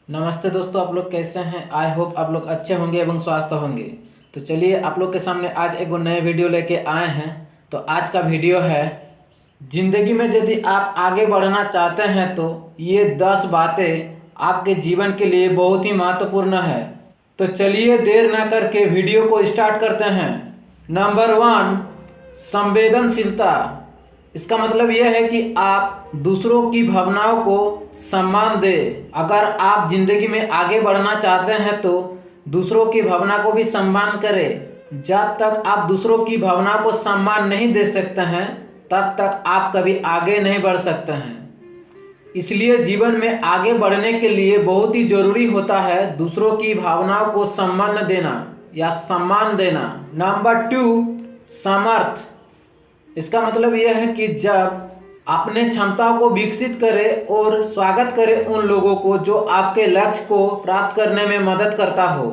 नमस्ते दोस्तों, आप लोग कैसे हैं। आई होप आप लोग अच्छे होंगे एवं स्वस्थ होंगे। तो चलिए आप लोग के सामने आज एक नए वीडियो लेके आए हैं। तो आज का वीडियो है, जिंदगी में यदि आप आगे बढ़ना चाहते हैं तो ये 10 बातें आपके जीवन के लिए बहुत ही महत्वपूर्ण है। तो चलिए देर ना करके वीडियो को स्टार्ट करते हैं। नंबर 1, संवेदनशीलता। इसका मतलब यह है कि आप दूसरों की भावनाओं को सम्मान दें। अगर आप जिंदगी में आगे बढ़ना चाहते हैं तो दूसरों की भावना को भी सम्मान करें। जब तक आप दूसरों की भावना को सम्मान नहीं दे सकते हैं तब तक आप कभी आगे नहीं बढ़ सकते हैं। इसलिए जीवन में आगे बढ़ने के लिए बहुत ही जरूरी होता है दूसरों की भावनाओं को सम्मान देना या सम्मान देना। नंबर 2, सामर्थ्य। इसका मतलब यह है कि जब अपने क्षमताओं को विकसित करें और स्वागत करें उन लोगों को जो आपके लक्ष्य को प्राप्त करने में मदद करता हो।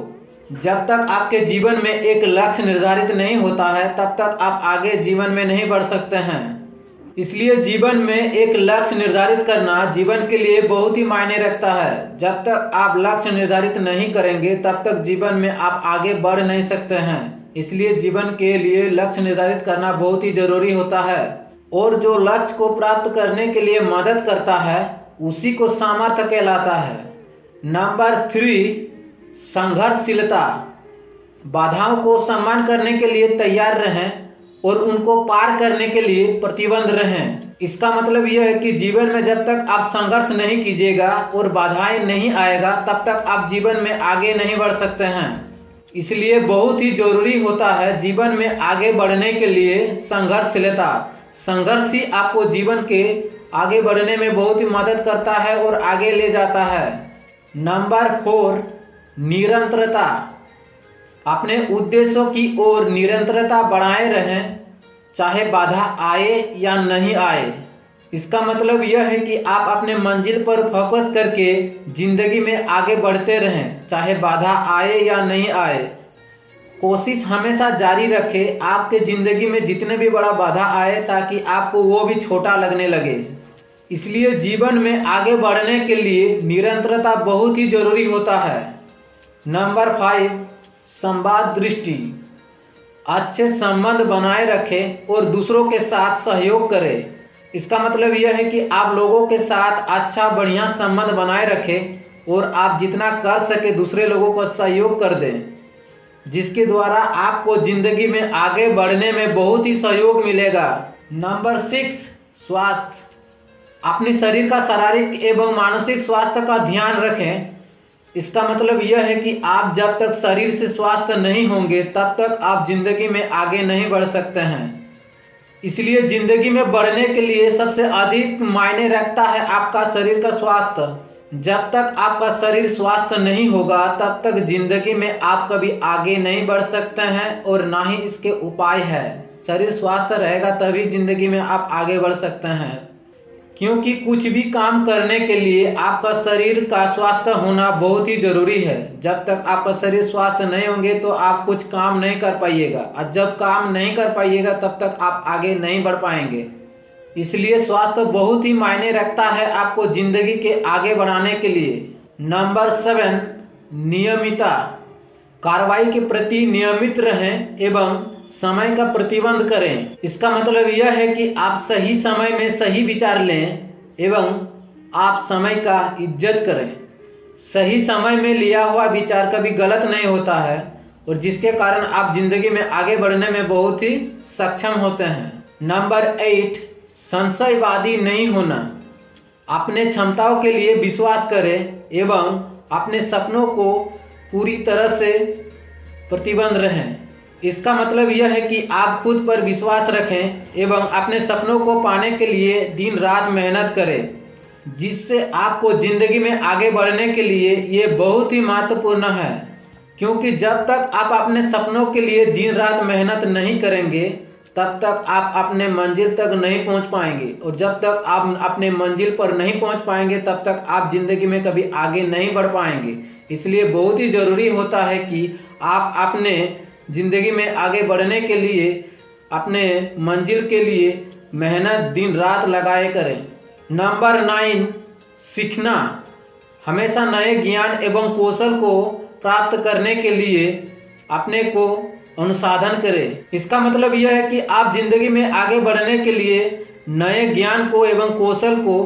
जब तक आपके जीवन में एक लक्ष्य निर्धारित नहीं होता है तब तक आप आगे जीवन में नहीं बढ़ सकते हैं। इसलिए जीवन में एक लक्ष्य निर्धारित करना जीवन के लिए बहुत ही मायने रखता है। जब तक आप लक्ष्य निर्धारित नहीं करेंगे तब तक जीवन में आप आगे बढ़ नहीं सकते हैं। इसलिए जीवन के लिए लक्ष्य निर्धारित करना बहुत ही जरूरी होता है और जो लक्ष्य को प्राप्त करने के लिए मदद करता है उसी को सामर्थ्य कहलाता है। नंबर 3, संघर्षशीलता। बाधाओं को सम्मान करने के लिए तैयार रहें और उनको पार करने के लिए प्रतिबद्ध रहें। इसका मतलब यह है कि जीवन में जब तक आप संघर्ष नहीं कीजिएगा और बाधाएं नहीं आएगा तब तक आप जीवन में आगे नहीं बढ़ सकते हैं। इसलिए बहुत ही जरूरी होता है जीवन में आगे बढ़ने के लिए संघर्षशीलता। संघर्ष ही आपको जीवन के आगे बढ़ने में बहुत ही मदद करता है और आगे ले जाता है। नंबर 4, निरंतरता। अपने उद्देश्यों की ओर निरंतरता बढ़ाए रहें, चाहे बाधा आए या नहीं आए। इसका मतलब यह है कि आप अपने मंजिल पर फोकस करके जिंदगी में आगे बढ़ते रहें, चाहे बाधा आए या नहीं आए। कोशिश हमेशा जारी रखें आपके जिंदगी में जितने भी बड़ा बाधा आए ताकि आपको वो भी छोटा लगने लगे। इसलिए जीवन में आगे बढ़ने के लिए निरंतरता बहुत ही जरूरी होता है। नंबर 5, संवाद दृष्टि। अच्छे संबंध बनाए रखें और दूसरों के साथ सहयोग करें। इसका मतलब यह है कि आप लोगों के साथ अच्छा बढ़िया संबंध बनाए रखें और आप जितना कर सके दूसरे लोगों को सहयोग कर दें, जिसके द्वारा आपको जिंदगी में आगे बढ़ने में बहुत ही सहयोग मिलेगा। नंबर 6, स्वास्थ्य। अपने शरीर का शारीरिक एवं मानसिक स्वास्थ्य का ध्यान रखें। इसका मतलब यह है कि आप जब तक शरीर से स्वस्थ नहीं होंगे तब तक आप जिंदगी में आगे नहीं बढ़ सकते हैं। इसलिए जिंदगी में बढ़ने के लिए सबसे अधिक मायने रखता है आपका शरीर का स्वास्थ्य। जब तक आपका शरीर स्वस्थ नहीं होगा तब तक जिंदगी में आप कभी आगे नहीं बढ़ सकते हैं और ना ही इसके उपाय है। शरीर स्वस्थ रहेगा तभी जिंदगी में आप आगे बढ़ सकते हैं, क्योंकि कुछ भी काम करने के लिए आपका शरीर का स्वास्थ्य होना बहुत ही जरूरी है। जब तक आपका शरीर स्वस्थ नहीं होंगे तो आप कुछ काम नहीं कर पाइएगा और जब काम नहीं कर पाइएगा तब तक आप आगे नहीं बढ़ पाएंगे। इसलिए स्वास्थ्य बहुत ही मायने रखता है आपको जिंदगी के आगे बढ़ाने के लिए। नंबर 7, नियमितता। कार्रवाई के प्रति नियमित रहें एवं समय का प्रतिबंध करें। इसका मतलब यह है कि आप सही समय में सही विचार लें एवं आप समय का इज्जत करें। सही समय में लिया हुआ विचार कभी गलत नहीं होता है और जिसके कारण आप जिंदगी में आगे बढ़ने में बहुत ही सक्षम होते हैं। नंबर 8, संशयवादी नहीं होना। अपने क्षमताओं के लिए विश्वास करें एवं अपने सपनों को पूरी तरह से प्रतिबद्ध रहें। इसका मतलब यह है कि आप खुद पर विश्वास रखें एवं अपने सपनों को पाने के लिए दिन रात मेहनत करें, जिससे आपको जिंदगी में आगे बढ़ने के लिए ये बहुत ही महत्वपूर्ण है। क्योंकि जब तक आप अपने सपनों के लिए दिन रात मेहनत नहीं करेंगे तब तक आप अपने मंजिल तक नहीं पहुंच पाएंगे और जब तक आप अपने मंजिल पर नहीं पहुंच पाएंगे तब तक आप जिंदगी में कभी आगे नहीं बढ़ पाएंगे। इसलिए बहुत ही ज़रूरी होता है कि आप अपने जिंदगी में आगे बढ़ने के लिए अपने मंजिल के लिए मेहनत दिन रात लगाए करें। नंबर 9, सीखना। हमेशा नए ज्ञान एवं कौशल को प्राप्त करने के लिए अपने को अनुसाधन करें। इसका मतलब यह है कि आप जिंदगी में आगे बढ़ने के लिए नए ज्ञान को एवं कौशल को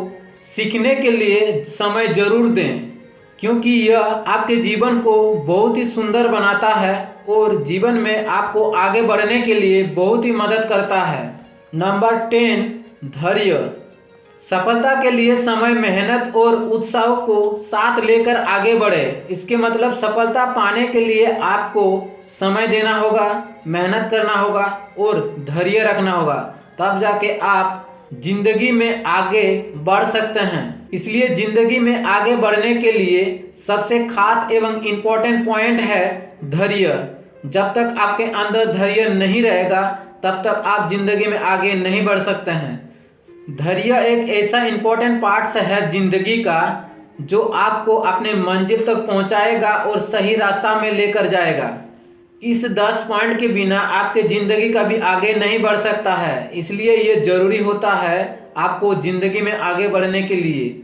सीखने के लिए समय जरूर दें, क्योंकि यह आपके जीवन को बहुत ही सुंदर बनाता है और जीवन में आपको आगे बढ़ने के लिए बहुत ही मदद करता है। नंबर 10, धैर्य। सफलता के लिए समय, मेहनत और उत्साह को साथ लेकर आगे बढ़े। इसके मतलब सफलता पाने के लिए आपको समय देना होगा, मेहनत करना होगा और धैर्य रखना होगा, तब जाके आप जिंदगी में आगे बढ़ सकते हैं। इसलिए जिंदगी में आगे बढ़ने के लिए सबसे खास एवं इम्पोर्टेंट पॉइंट है धैर्य। जब तक आपके अंदर धैर्य नहीं रहेगा तब तक आप जिंदगी में आगे नहीं बढ़ सकते हैं। धैर्य एक ऐसा इम्पोर्टेंट पार्ट है जिंदगी का जो आपको अपने मंजिल तक पहुंचाएगा और सही रास्ता में लेकर जाएगा। इस 10 पॉइंट के बिना आपके जिंदगी कभी आगे नहीं बढ़ सकता है। इसलिए ये जरूरी होता है आपको जिंदगी में आगे बढ़ने के लिए।